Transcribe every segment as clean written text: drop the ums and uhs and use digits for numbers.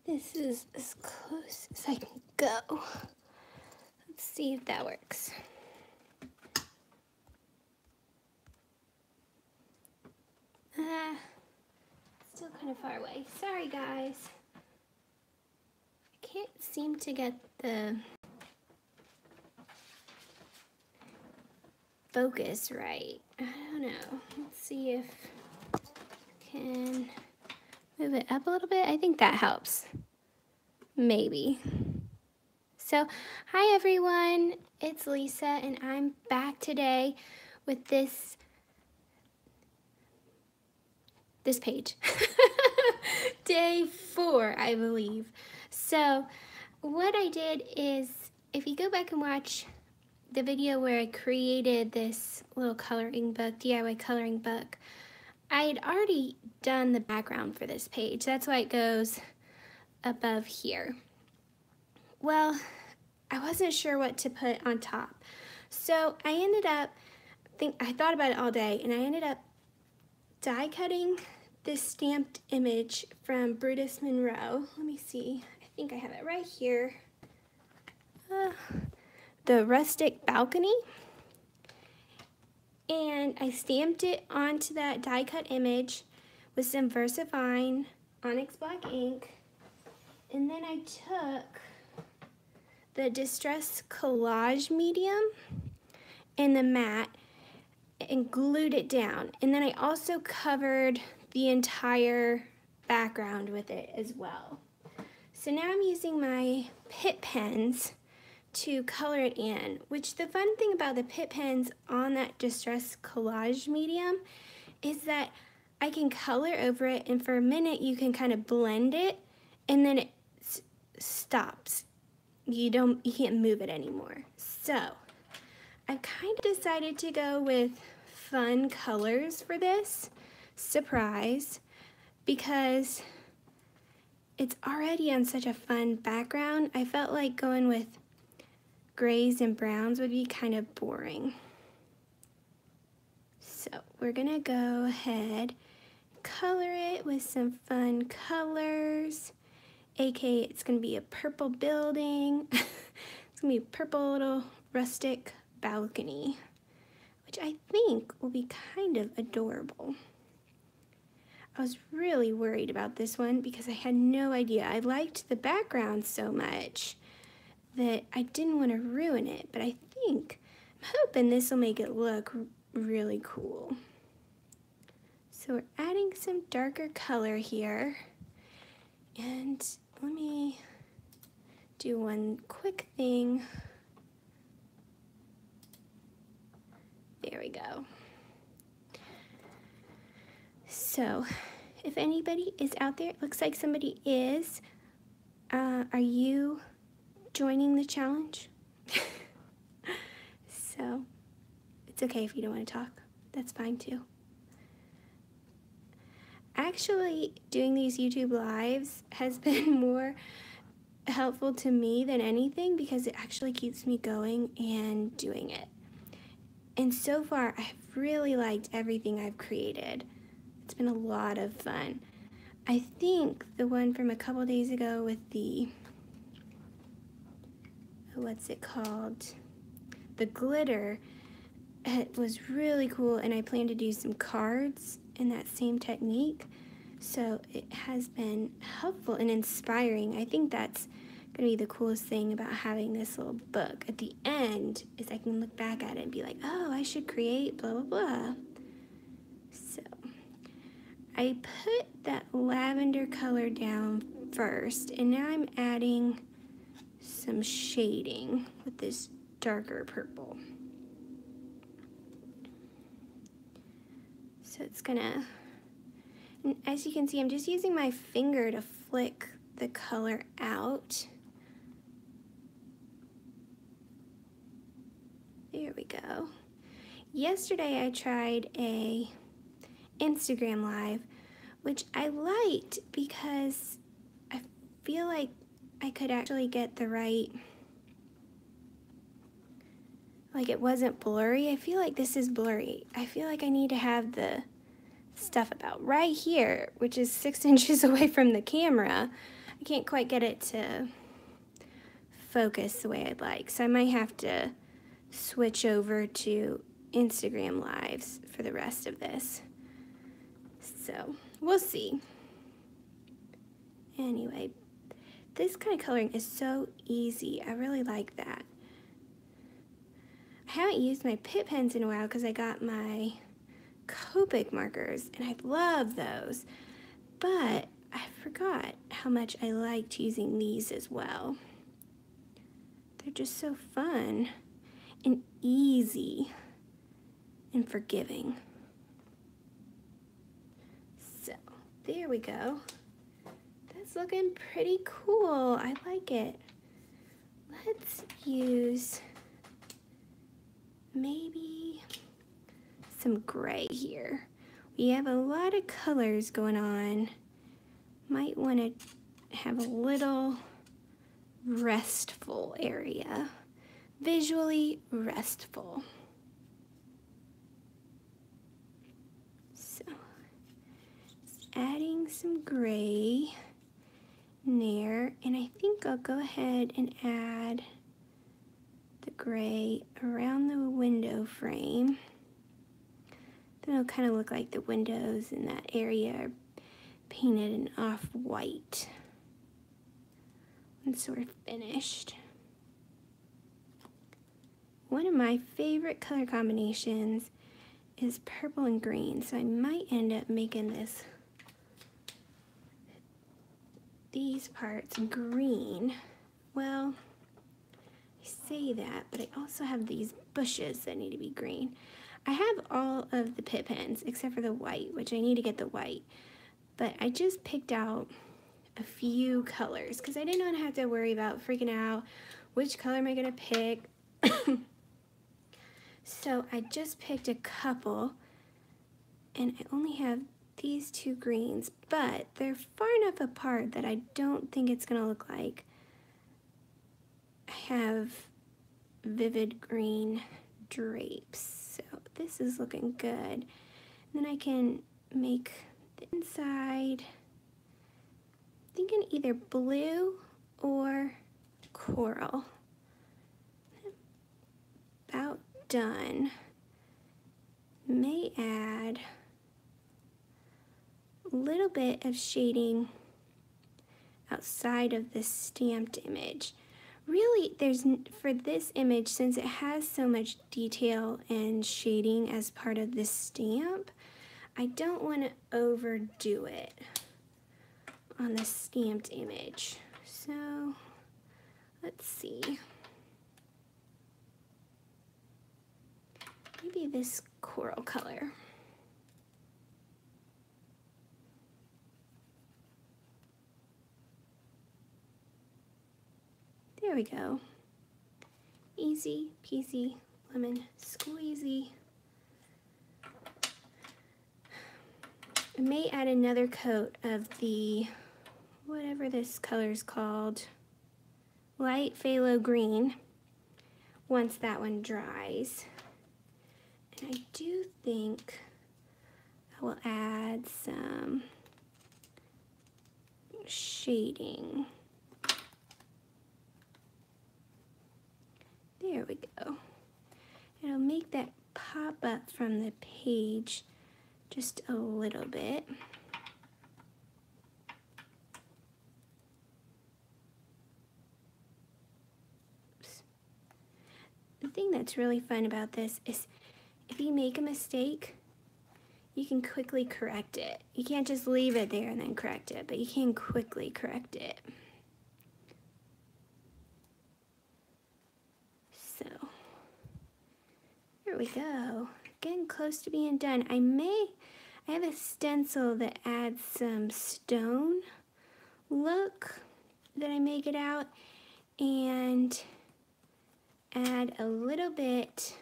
This is as close as I can go. Let's see if that works. Still kind of far away. Sorry, guys. I can't seem to get the focus right. I don't know. Let's see if I can move it up a little bit. I think that helps. Maybe. So, hi everyone. It's Lisa and I'm back today with this page. Day 4, I believe. So, what I did is, if you go back and watch the video where I created this little coloring book, DIY coloring book, I had already done the background for this page. That's why it goes above here. Well, I wasn't sure what to put on top. So I ended up, I thought about it all day, and I ended up die cutting this stamped image from Brutus Monroe. Let me see, I think I have it right here. The rustic balcony. And I stamped it onto that die cut image with some VersaFine Onyx Black ink. And then I took the Distress Collage medium and the matte and glued it down. And then I also covered the entire background with it as well. So now I'm using my Pitt pens to color it in, which the fun thing about the Pitt pens on that Distress Collage medium is that I can color over it, and for a minute you can kind of blend it and then it stops. You can't move it anymore. So I've kind of decided to go with fun colors for this. Surprise, because it's already on such a fun background. I felt like going with grays and browns would be kind of boring. So we're gonna go ahead, color it with some fun colors, aka it's gonna be a purple building. It's gonna be a purple little rustic balcony, which I think will be kind of adorable. I was really worried about this one because I had no idea. I liked the background so much that I didn't want to ruin it, but I'm hoping this will make it look really cool. So we're adding some darker color here, and let me do one quick thing. There we go. So if anybody is out there, it looks like somebody is. Are you joining the challenge? So it's okay if you don't want to talk. That's fine too. Actually, doing these YouTube lives has been more helpful to me than anything because it actually keeps me going and doing it. And so far, I've really liked everything I've created. It's been a lot of fun. I think the one from a couple days ago with the, what's it called? The glitter, it was really cool, and I plan to do some cards in that same technique. So it has been helpful and inspiring. I think that's gonna be the coolest thing about having this little book. At the end is I can look back at it and be like, oh, I should create blah, blah, blah. So I put that lavender color down first, and now I'm adding some shading with this darker purple. So it's gonna, and as you can see, I'm just using my finger to flick the color out. There we go. Yesterday I tried a Instagram live, which I liked because I feel like I could actually get the right, like it wasn't blurry. I feel like this is blurry. I feel like I need to have the stuff about right here, which is 6 inches away from the camera. I can't quite get it to focus the way I'd like, so I might have to switch over to Instagram Lives for the rest of this. So we'll see. Anyway, this kind of coloring is so easy. I really like that. I haven't used my Pitt pens in a while because I got my Copic markers and I love those, but I forgot how much I liked using these as well. They're just so fun and easy and forgiving. So there we go. That's looking pretty cool. I like it. Let's use maybe some gray here. We have a lot of colors going on. Might want to have a little restful area. Visually restful. So, adding some gray in there, and I think I'll go ahead and add the gray around the window frame. Then it'll kind of look like the windows in that area are painted in off-white once we're finished. One of my favorite color combinations is purple and green, so I might end up making these parts green. Well, I say that, but I also have these bushes that need to be green. I have all of the Pitt pens except for the white, which I need to get the white, but I just picked out a few colors because I didn't want to have to worry about freaking out which color am I going to pick. So I just picked a couple, and I only have these two greens, but they're far enough apart that I don't think it's going to look like I have vivid green drapes. So this is looking good. And then I can make the inside, I'm thinking either blue or coral. About done. May add a little bit of shading outside of the stamped image. Really, for this image, since it has so much detail and shading as part of this stamp, I don't want to overdo it on the stamped image. So let's see. Maybe this coral color. There we go. Easy peasy lemon squeezy. I may add another coat of the, whatever this color is called, light phthalo green, once that one dries. And I do think I will add some shading. There we go. It'll make that pop up from the page just a little bit. Oops. The thing that's really fun about this is if you make a mistake, you can quickly correct it. You can't just leave it there and then correct it, but you can quickly correct it. So, here we go. Getting close to being done. I have a stencil that adds some stone look that I may get out and add a little bit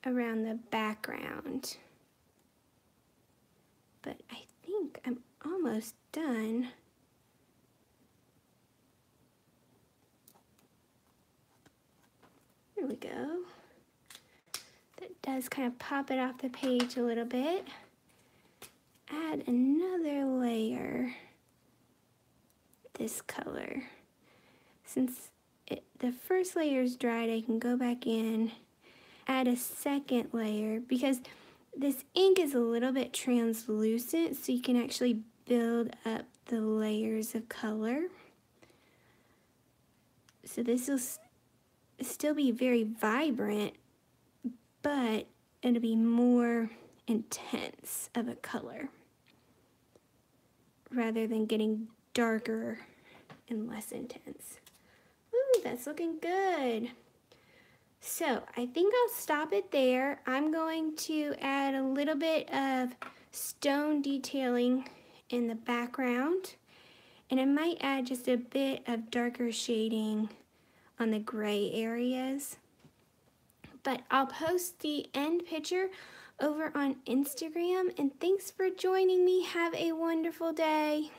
around the background. But I think I'm almost done. There we go. That does kind of pop it off the page a little bit. Add another layer this color. Since the first layer is dried, I can go back in, add a second layer, because this ink is a little bit translucent, so you can actually build up the layers of color. So this will still be very vibrant, but it'll be more intense of a color rather than getting darker and less intense. Ooh, that's looking good. So I think I'll stop it there. I'm going to add a little bit of stone detailing in the background, and I might add just a bit of darker shading on the gray areas. But I'll post the end picture over on Instagram, and thanks for joining me. Have a wonderful day.